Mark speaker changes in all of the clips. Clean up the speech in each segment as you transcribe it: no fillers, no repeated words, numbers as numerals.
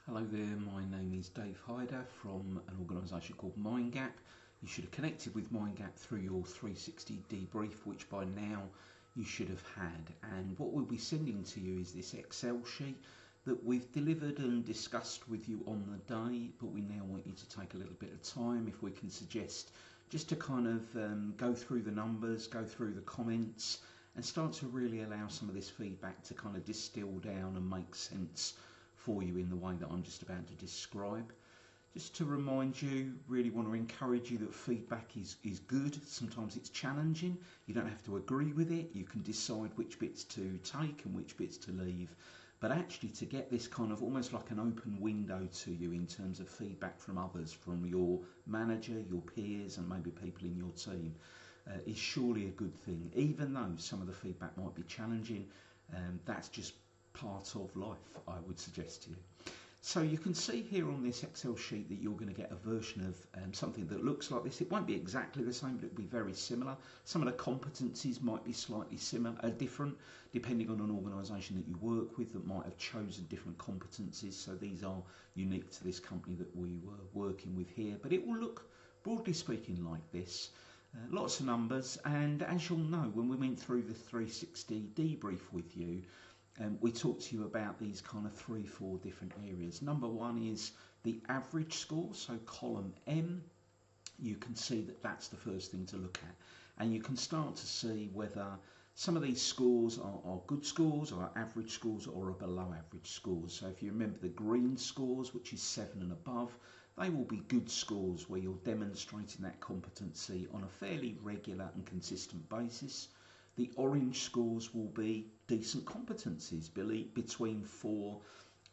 Speaker 1: Hello there, my name is Dave Hyder from an organisation called MindGap. You should have connected with MindGap through your 360 debrief, which by now you should have had. And what we'll be sending to you is this Excel sheet that we've delivered and discussed with you on the day, but we now want you to take a little bit of time, if we can suggest, just to kind of go through the numbers, go through the comments, and start to really allow some of this feedback to kind of distill down and make sense for you in the way that I'm just about to describe. Just to remind you, really want to encourage you that feedback is good. Sometimes it's challenging. You don't have to agree with it. You can decide which bits to take and which bits to leave. But actually to get this kind of almost like an open window to you in terms of feedback from others, from your manager, your peers, and maybe people in your team, is surely a good thing. Even though some of the feedback might be challenging, that's just part of life, I would suggest to you. So you can see here on this Excel sheet that you're going to get a version of something that looks like this. It won't be exactly the same, but it'll be very similar. Some of the competencies might be slightly different, depending on an organisation that you work with that might have chosen different competencies. So these are unique to this company that we were working with here. But it will look, broadly speaking, like this. Lots of numbers, and as you'll know, when we went through the 360 debrief with you, we talked to you about these kind of 3-4 different areas. Number one is the average score, so column M. You can see that that's the first thing to look at, and you can start to see whether some of these scores are good scores or average scores or are below average scores. So if you remember the green scores, which is 7 and above, they will be good scores where you're demonstrating that competency on a fairly regular and consistent basis. The orange scores will be decent competencies, between 4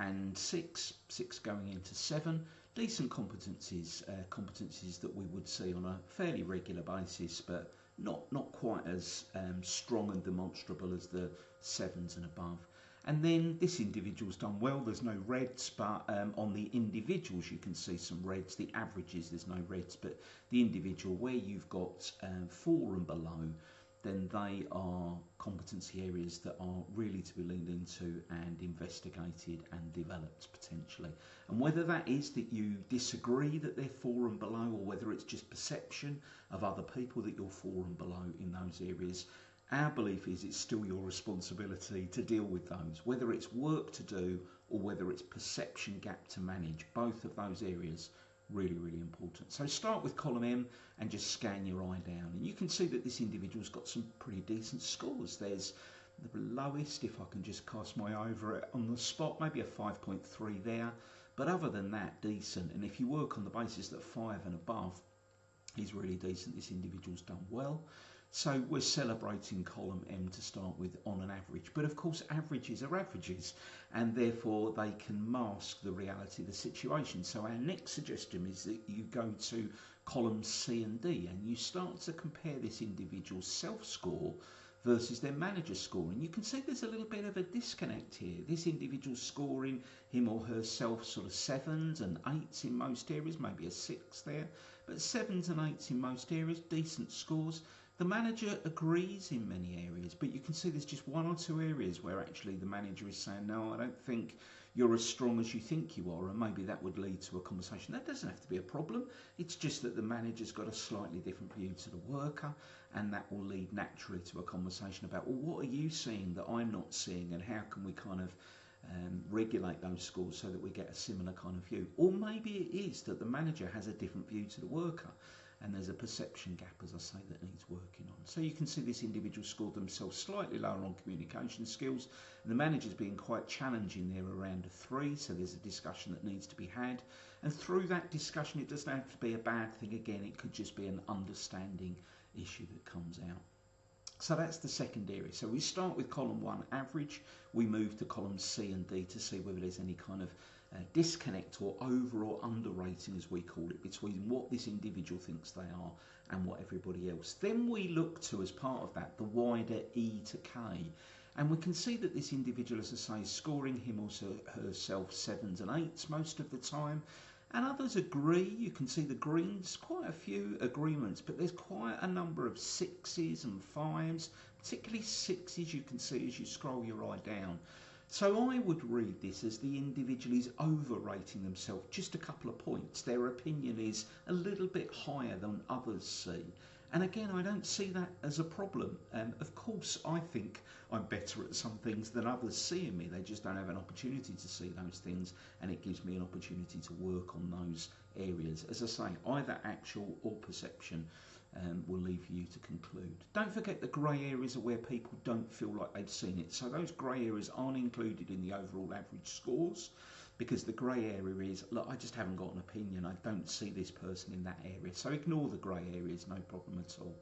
Speaker 1: and 6, 6 going into 7. Decent competencies, competencies that we would see on a fairly regular basis, but not quite as strong and demonstrable as the 7s and above. And then this individual's done well, there's no reds, but on the individuals you can see some reds. The averages, there's no reds, but the individual where you've got 4 and below, then they are competency areas that are really to be leaned into and investigated and developed potentially. And whether that is that you disagree that they're 4 and below, or whether it's just perception of other people that you're 4 and below in those areas, our belief is it's still your responsibility to deal with those, whether it's work to do or whether it's perception gap to manage. Both of those areas really important. So start with column M and just scan your eye down, and you can see that this individual's got some pretty decent scores. There's the lowest, if I can just cast my eye over it on the spot, maybe a 5.3 there, but other than that, decent. And if you work on the basis that 5 and above is really decent, this individual's done well. So we're celebrating column M to start with on an average. But of course, averages are averages, and therefore they can mask the reality of the situation. So our next suggestion is that you go to columns C and D and you start to compare this individual's self-score versus their manager score. And you can see there's a little bit of a disconnect here. This individual scoring him or herself sort of 7s and 8s in most areas, maybe a 6 there, but 7s and 8s in most areas, decent scores. The manager agrees in many areas, but you can see there's just 1 or 2 areas where actually the manager is saying, no, I don't think you're as strong as you think you are, and maybe that would lead to a conversation. That doesn't have to be a problem. It's just that the manager's got a slightly different view to the worker, and that will lead naturally to a conversation about, well, what are you seeing that I'm not seeing, and how can we kind of regulate those scores so that we get a similar kind of view. Or maybe it is that the manager has a different view to the worker, and there's a perception gap, as I say, that needs working on. So you can see this individual scored themselves slightly lower on communication skills, and the manager's being quite challenging there around a 3, so there's a discussion that needs to be had. And through that discussion, it doesn't have to be a bad thing again, it could just be an understanding issue that comes out. So that's the second area. So we start with column 1, average. We move to columns C and D to see whether there's any kind of disconnect or over or under rating, as we call it, between what this individual thinks they are and what everybody else. Then we look to, as part of that, the wider E to K. And we can see that this individual, as I say, is scoring him or herself 7s and 8s most of the time. And others agree. You can see the greens, quite a few agreements, but there's quite a number of 6s and 5s, particularly 6s you can see as you scroll your eye down. So I would read this as the individual is overrating themselves just a couple of points. Their opinion is a little bit higher than others see. And again, I don't see that as a problem. Of course, I think I'm better at some things than others see in me. They just don't have an opportunity to see those things, and it gives me an opportunity to work on those areas. As I say, either actual or perception will leave you to conclude. Don't forget the grey areas are where people don't feel like they've seen it. So those grey areas aren't included in the overall average scores, because the grey area is, look, I just haven't got an opinion. I don't see this person in that area. So ignore the grey areas, no problem at all.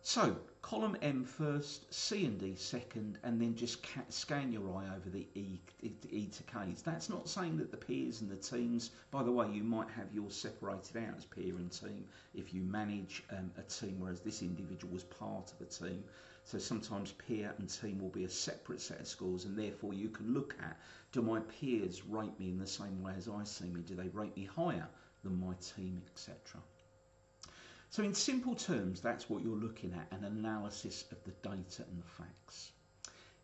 Speaker 1: So column M first, C and D second, and then just scan your eye over the E to Ks. That's not saying that the peers and the teams, by the way, you might have yours separated out as peer and team if you manage a team, whereas this individual was part of a team. So sometimes peer and team will be a separate set of scores, and therefore you can look at, do my peers rate me in the same way as I see me? Do they rate me higher than my team, etc.? So in simple terms, that's what you're looking at, an analysis of the data and the facts.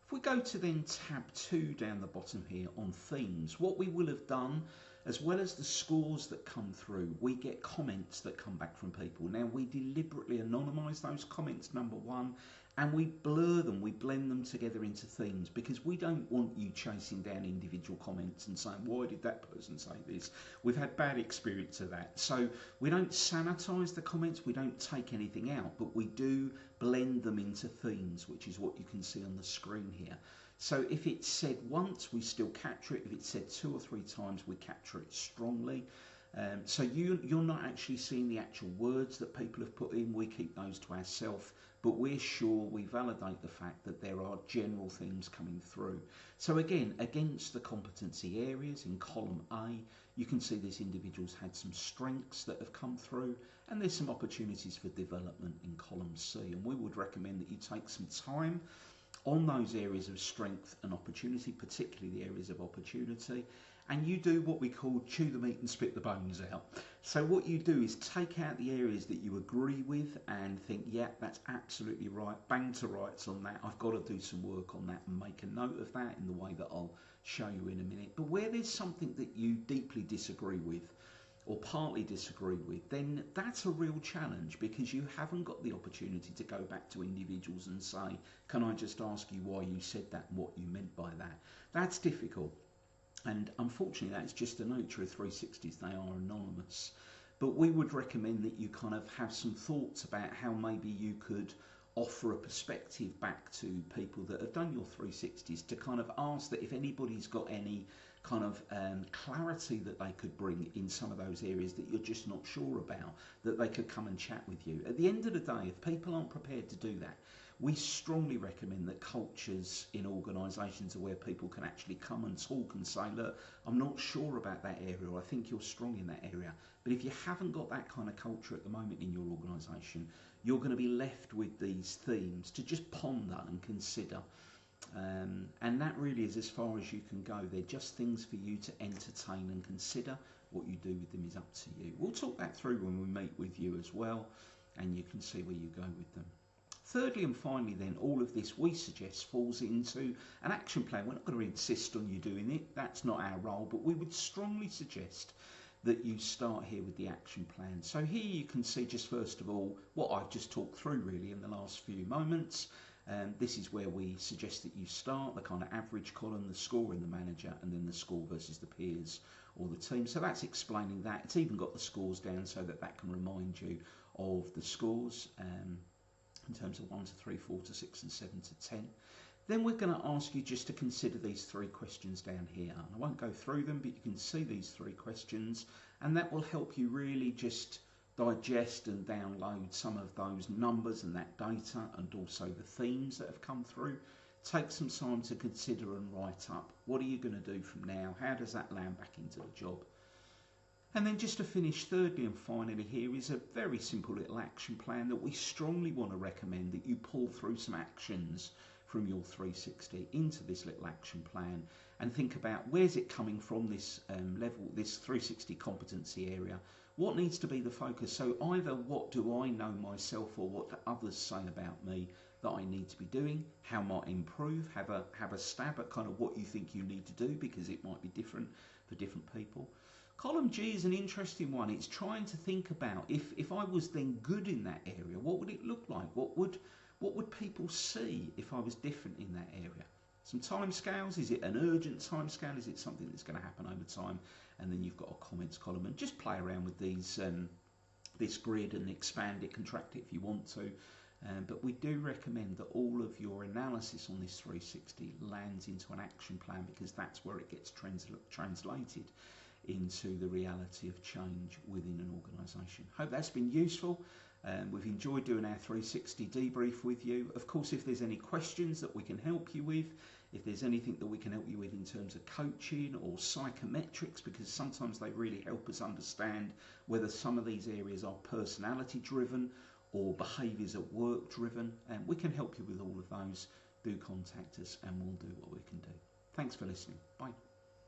Speaker 1: If we go to then tab 2 down the bottom here on themes, what we will have done, as well as the scores that come through, we get comments that come back from people. Now, we deliberately anonymise those comments, number one, and we blur them, we blend them together into themes, because we don't want you chasing down individual comments and saying, why did that person say this? We've had bad experience of that. So we don't sanitise the comments, we don't take anything out, but we do blend them into themes, which is what you can see on the screen here. So if it's said once, we still capture it. If it's said 2 or 3 times, we capture it strongly. So you're not actually seeing the actual words that people have put in. We keep those to ourselves, but we're sure we validate the fact that there are general themes coming through. So again, against the competency areas in column A, you can see this individual's had some strengths that have come through, and there's some opportunities for development in column C. And we would recommend that you take some time on those areas of strength and opportunity, particularly the areas of opportunity, and you do what we call chew the meat and spit the bones out. So what you do is take out the areas that you agree with and think, yeah, that's absolutely right, bang to rights on that, I've got to do some work on that, and make a note of that in the way that I'll show you in a minute. But where there's something that you deeply disagree with, or partly disagree with, then that's a real challenge, because you haven't got the opportunity to go back to individuals and say, can I just ask you why you said that and what you meant by that? That's difficult. And unfortunately, that's just the nature of 360s. They are anonymous. But we would recommend that you kind of have some thoughts about how maybe you could offer a perspective back to people that have done your 360s, to kind of ask that if anybody's got any kind of clarity that they could bring in some of those areas that you're just not sure about, that they could come and chat with you. At the end of the day, if people aren't prepared to do that, we strongly recommend that cultures in organisations are where people can actually come and talk and say, look, I'm not sure about that area, or I think you're strong in that area. But if you haven't got that kind of culture at the moment in your organisation, you're going to be left with these themes to just ponder and consider. And that really is as far as you can go. They're just things for you to entertain and consider. What you do with them is up to you. We'll talk that through when we meet with you as well, and you can see where you go with them. Thirdly and finally then, all of this we suggest falls into an action plan. We're not going to insist on you doing it, that's not our role, but we would strongly suggest that you start here with the action plan. So here you can see just first of all what I've just talked through really in the last few moments. This is where we suggest that you start, the kind of average column, the score in the manager, and then the score versus the peers or the team. So that's explaining that. It's even got the scores down so that that can remind you of the scores in terms of 1 to 3, 4 to 6 and 7 to 10. Then we're going to ask you just to consider these 3 questions down here. And I won't go through them, but you can see these 3 questions, and that will help you really just digest and download some of those numbers and that data, and also the themes that have come through. Take some time to consider and write up, what are you going to do from now? How does that land back into the job? And then just to finish, thirdly and finally, here is a very simple little action plan that we strongly want to recommend that you pull through some actions from your 360 into this little action plan, and think about where's it coming from, this level, this 360 competency area. What needs to be the focus? So either what do I know myself, or what do others say about me that I need to be doing, how might I improve, have a stab at kind of what you think you need to do, because it might be different for different people. Column G is an interesting one. It's trying to think about if I was then good in that area, what would it look like? What would people see if I was different in that area? Some time scales. Is it an urgent time scale? Is it something that's going to happen over time? And then you've got a comments column, and just play around with these this grid and expand it, contract it if you want to. But we do recommend that all of your analysis on this 360 lands into an action plan, because that's where it gets translated into the reality of change within an organisation. Hope that's been useful. We've enjoyed doing our 360 debrief with you. Of course, if there's any questions that we can help you with, if there's anything that we can help you with in terms of coaching or psychometrics, because sometimes they really help us understand whether some of these areas are personality driven or behaviours at work driven, and we can help you with all of those. Do contact us and we'll do what we can do. Thanks for listening. Bye.